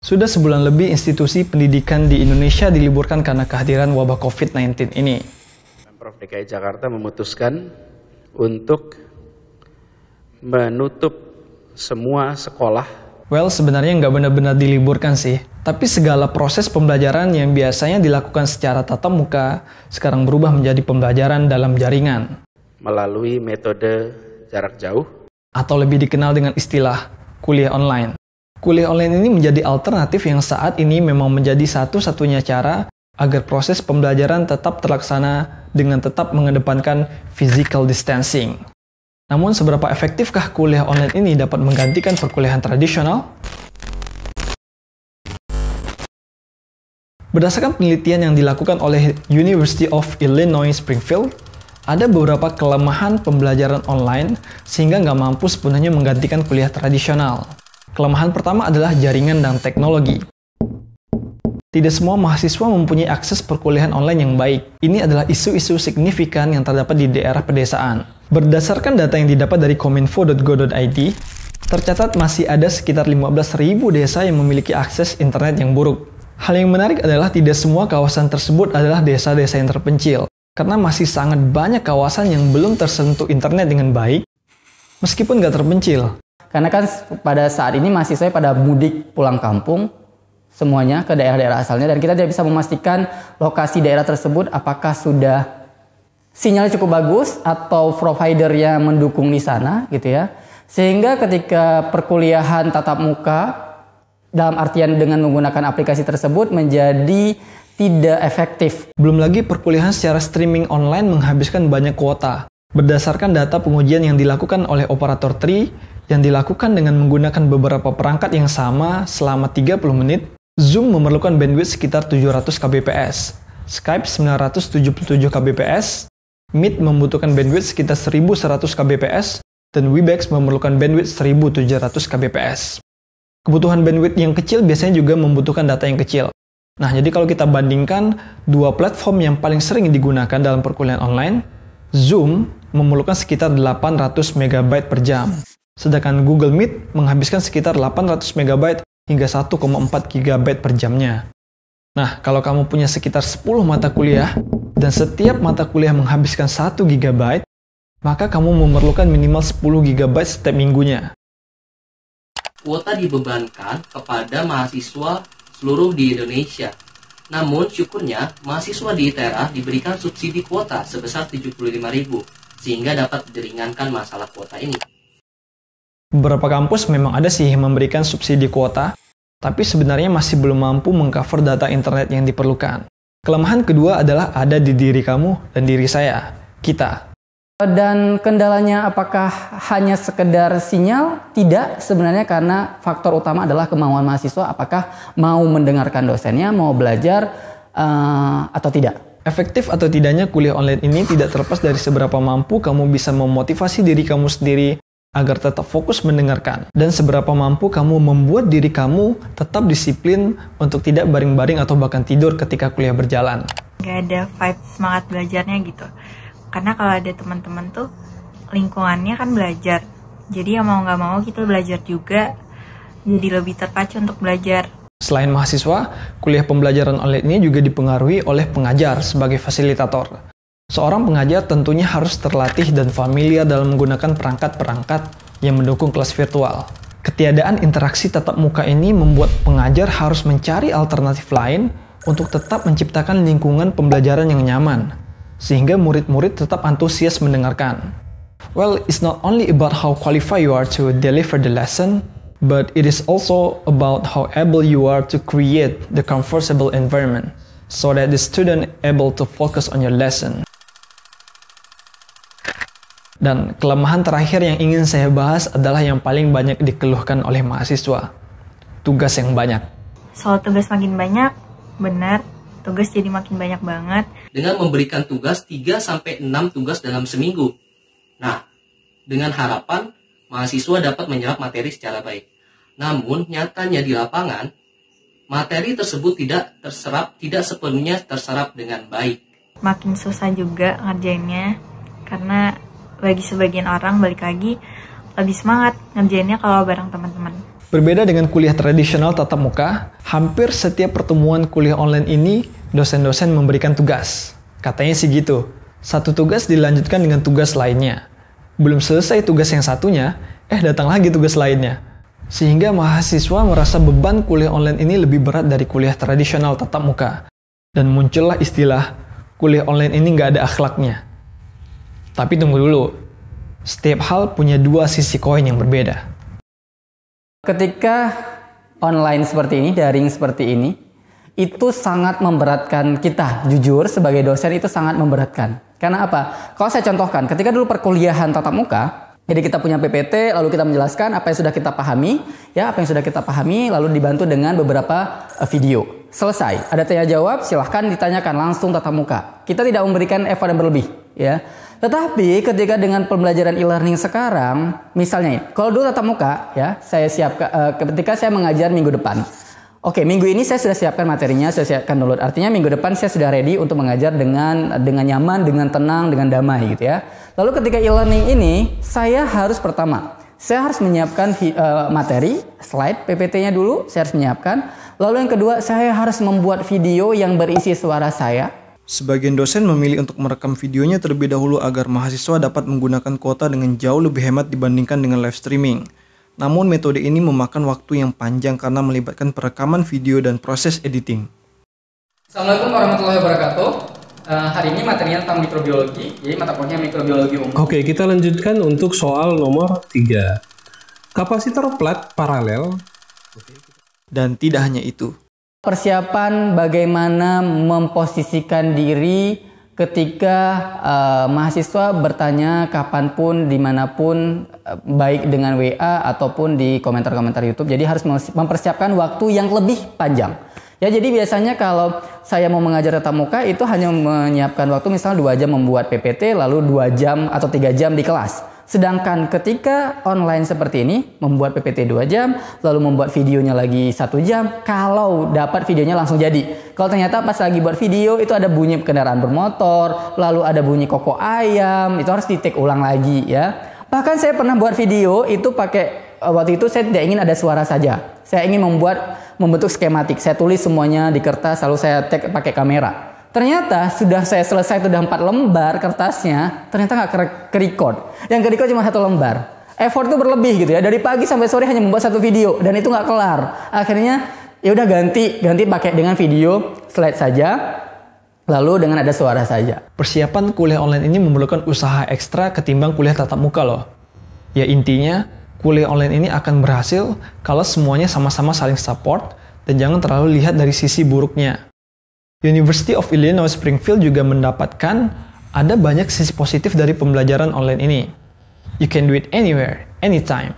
Sudah sebulan lebih institusi pendidikan di Indonesia diliburkan karena kehadiran wabah COVID-19 ini. Pemprov DKI Jakarta memutuskan untuk menutup semua sekolah. Well, sebenarnya nggak benar-benar diliburkan sih. Tapi segala proses pembelajaran yang biasanya dilakukan secara tatap muka, sekarang berubah menjadi pembelajaran dalam jaringan. Melalui metode jarak jauh. Atau lebih dikenal dengan istilah kuliah online. Kuliah online ini menjadi alternatif yang saat ini memang menjadi satu-satunya cara agar proses pembelajaran tetap terlaksana dengan tetap mengedepankan physical distancing. Namun seberapa efektifkah kuliah online ini dapat menggantikan perkuliahan tradisional? Berdasarkan penelitian yang dilakukan oleh University of Illinois Springfield, ada beberapa kelemahan pembelajaran online sehingga nggak mampu sepenuhnya menggantikan kuliah tradisional. Kelemahan pertama adalah jaringan dan teknologi. Tidak semua mahasiswa mempunyai akses perkuliahan online yang baik. Ini adalah isu-isu signifikan yang terdapat di daerah pedesaan. Berdasarkan data yang didapat dari kominfo.go.id, tercatat masih ada sekitar 15.000 desa yang memiliki akses internet yang buruk. Hal yang menarik adalah tidak semua kawasan tersebut adalah desa-desa yang terpencil, karena masih sangat banyak kawasan yang belum tersentuh internet dengan baik, meskipun nggak terpencil. Karena kan pada saat ini mahasiswa pada mudik pulang kampung, semuanya ke daerah-daerah asalnya, dan kita tidak bisa memastikan lokasi daerah tersebut apakah sudah sinyalnya cukup bagus atau provider yang mendukung di sana gitu ya. Sehingga ketika perkuliahan tatap muka dalam artian dengan menggunakan aplikasi tersebut menjadi tidak efektif. Belum lagi perkuliahan secara streaming online menghabiskan banyak kuota. Berdasarkan data pengujian yang dilakukan oleh operator Tri, yang dilakukan dengan menggunakan beberapa perangkat yang sama selama 30 menit, Zoom memerlukan bandwidth sekitar 700 kbps, Skype 977 kbps, Meet membutuhkan bandwidth sekitar 1100 kbps, dan Webex memerlukan bandwidth 1700 kbps. Kebutuhan bandwidth yang kecil biasanya juga membutuhkan data yang kecil. Nah, jadi kalau kita bandingkan dua platform yang paling sering digunakan dalam perkuliahan online, Zoom memerlukan sekitar 800 MB per jam, sedangkan Google Meet menghabiskan sekitar 800 MB hingga 1,4 GB per jamnya. Nah, kalau kamu punya sekitar 10 mata kuliah, dan setiap mata kuliah menghabiskan 1 GB, maka kamu memerlukan minimal 10 GB setiap minggunya. Kuota dibebankan kepada mahasiswa seluruh di Indonesia. Namun, syukurnya, mahasiswa di ITERA diberikan subsidi kuota sebesar 75.000, sehingga dapat diringankan masalah kuota ini. Beberapa kampus memang ada sih yang memberikan subsidi kuota, tapi sebenarnya masih belum mampu mengcover data internet yang diperlukan. Kelemahan kedua adalah ada di diri kamu dan diri saya, kita. Dan kendalanya apakah hanya sekedar sinyal? Tidak, sebenarnya karena faktor utama adalah kemauan mahasiswa, apakah mau mendengarkan dosennya, mau belajar, atau tidak. Efektif atau tidaknya kuliah online ini tidak terlepas dari seberapa mampu kamu bisa memotivasi diri kamu sendiri agar tetap fokus mendengarkan, dan seberapa mampu kamu membuat diri kamu tetap disiplin untuk tidak baring-baring atau bahkan tidur ketika kuliah berjalan. Gak ada vibe semangat belajarnya gitu. Karena kalau ada teman-teman tuh lingkungannya kan belajar, jadi ya mau nggak mau kita belajar juga, jadi lebih terpacu untuk belajar. Selain mahasiswa, kuliah pembelajaran online ini juga dipengaruhi oleh pengajar sebagai fasilitator. Seorang pengajar tentunya harus terlatih dan familiar dalam menggunakan perangkat-perangkat yang mendukung kelas virtual. Ketiadaan interaksi tatap muka ini membuat pengajar harus mencari alternatif lain untuk tetap menciptakan lingkungan pembelajaran yang nyaman, sehingga murid-murid tetap antusias mendengarkan. Well, it's not only about how qualified you are to deliver the lesson, but it is also about how able you are to create the comfortable environment so that the student able to focus on your lesson. Dan kelemahan terakhir yang ingin saya bahas adalah yang paling banyak dikeluhkan oleh mahasiswa, tugas yang banyak. Soal tugas makin banyak, benar, tugas jadi makin banyak banget. Dengan memberikan tugas 3-6 tugas dalam seminggu. Nah, dengan harapan mahasiswa dapat menyerap materi secara baik. Namun, nyatanya di lapangan, materi tersebut tidak sepenuhnya terserap dengan baik. Makin susah juga ngerjainnya, karena bagi sebagian orang balik lagi lebih semangat ngerjainnya kalau bareng teman-teman. Berbeda dengan kuliah tradisional tatap muka, hampir setiap pertemuan kuliah online ini, dosen-dosen memberikan tugas. Katanya sih gitu, satu tugas dilanjutkan dengan tugas lainnya. Belum selesai tugas yang satunya, datang lagi tugas lainnya. Sehingga mahasiswa merasa beban kuliah online ini lebih berat dari kuliah tradisional tatap muka. Dan muncullah istilah, kuliah online ini nggak ada akhlaknya. Tapi tunggu dulu, setiap hal punya dua sisi koin yang berbeda. Ketika online seperti ini, daring seperti ini, itu sangat memberatkan kita. Jujur, sebagai dosen itu sangat memberatkan. Karena apa? Kalau saya contohkan, ketika dulu perkuliahan tatap muka, jadi kita punya PPT, lalu kita menjelaskan apa yang sudah kita pahami, lalu dibantu dengan beberapa video. Selesai, ada tanya jawab, silahkan ditanyakan langsung tatap muka. Kita tidak memberikan effort yang berlebih, ya. Tetapi ketika dengan pembelajaran e-learning sekarang, misalnya, kalau dulu tatap muka, ya, saya siapkan ketika saya mengajar minggu depan. Oke, minggu ini saya sudah siapkan materinya, saya siapkan download. Artinya minggu depan saya sudah ready untuk mengajar dengan nyaman, dengan tenang, dengan damai gitu ya. Lalu ketika e-learning ini, saya harus menyiapkan materi, slide PPT-nya dulu, saya harus menyiapkan. Lalu yang kedua, saya harus membuat video yang berisi suara saya. Sebagian dosen memilih untuk merekam videonya terlebih dahulu agar mahasiswa dapat menggunakan kuota dengan jauh lebih hemat dibandingkan dengan live streaming. Namun metode ini memakan waktu yang panjang karena melibatkan perekaman video dan proses editing. Assalamualaikum warahmatullahi wabarakatuh. Hari ini materinya tentang mikrobiologi, jadi mata kuliahnya mikrobiologi umum. Oke, kita lanjutkan untuk soal nomor 3. Kapasitor plat paralel. Dan tidak hanya itu. Persiapan bagaimana memposisikan diri ketika mahasiswa bertanya kapanpun, dimanapun, baik dengan WA ataupun di komentar-komentar YouTube. Jadi harus mempersiapkan waktu yang lebih panjang. Ya, jadi biasanya kalau saya mau mengajar tatap muka itu hanya menyiapkan waktu misalnya 2 jam membuat PPT, lalu 2 jam atau 3 jam di kelas. Sedangkan ketika online seperti ini, membuat PPT 2 jam, lalu membuat videonya lagi 1 jam, kalau dapat videonya langsung jadi. Kalau ternyata pas lagi buat video, itu ada bunyi kendaraan bermotor, lalu ada bunyi koko ayam, itu harus di-take ulang lagi ya. Bahkan saya pernah buat video, itu waktu itu saya tidak ingin ada suara saja. Saya ingin membentuk skematik, saya tulis semuanya di kertas, lalu saya take pakai kamera. Ternyata sudah saya selesai, sudah 4 lembar kertasnya, ternyata nggak ke-record. Yang ke-record cuma 1 lembar. Effort itu berlebih gitu ya. Dari pagi sampai sore hanya membuat 1 video dan itu nggak kelar. Akhirnya ya udah ganti pakai dengan video slide saja, lalu dengan ada suara saja. Persiapan kuliah online ini memerlukan usaha ekstra ketimbang kuliah tatap muka loh. Ya intinya, kuliah online ini akan berhasil kalau semuanya sama-sama saling support dan jangan terlalu lihat dari sisi buruknya. University of Illinois Springfield juga mendapatkan ada banyak sisi positif dari pembelajaran online ini. You can do it anywhere, anytime.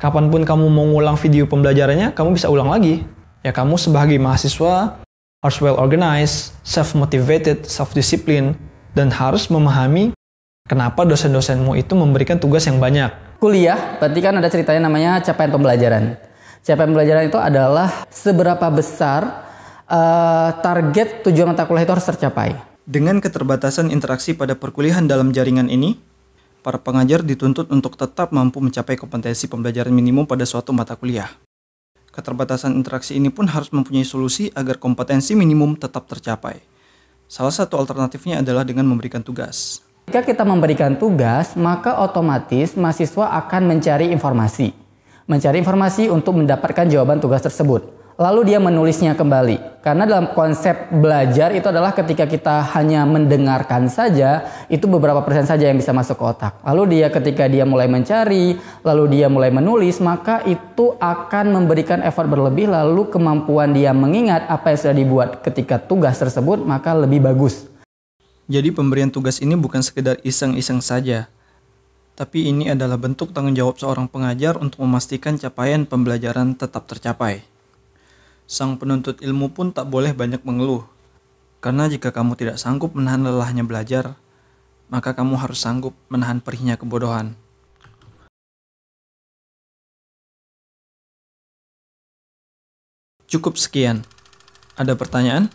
Kapanpun kamu mau ngulang video pembelajarannya, kamu bisa ulang lagi. Ya kamu sebagai mahasiswa harus well organized, self-motivated, self-discipline, dan harus memahami kenapa dosen-dosenmu itu memberikan tugas yang banyak. Kuliah, berarti kan ada ceritanya namanya capaian pembelajaran. Capaian pembelajaran itu adalah seberapa besar target tujuan mata kuliah itu harus tercapai. Dengan keterbatasan interaksi pada perkuliahan dalam jaringan ini, para pengajar dituntut untuk tetap mampu mencapai kompetensi pembelajaran minimum pada suatu mata kuliah. Keterbatasan interaksi ini pun harus mempunyai solusi agar kompetensi minimum tetap tercapai. Salah satu alternatifnya adalah dengan memberikan tugas. Jika kita memberikan tugas, maka otomatis mahasiswa akan mencari informasi. Mencari informasi untuk mendapatkan jawaban tugas tersebut. Lalu dia menulisnya kembali. Karena dalam konsep belajar itu adalah ketika kita hanya mendengarkan saja, itu beberapa persen saja yang bisa masuk ke otak. Lalu ketika dia mulai mencari, lalu dia mulai menulis, maka itu akan memberikan effort berlebih, lalu kemampuan dia mengingat apa yang sudah dibuat ketika tugas tersebut, maka lebih bagus. Jadi pemberian tugas ini bukan sekedar iseng-iseng saja, tapi ini adalah bentuk tanggung jawab seorang pengajar untuk memastikan capaian pembelajaran tetap tercapai. Sang penuntut ilmu pun tak boleh banyak mengeluh, karena jika kamu tidak sanggup menahan lelahnya belajar, maka kamu harus sanggup menahan perihnya kebodohan. Cukup sekian. Ada pertanyaan?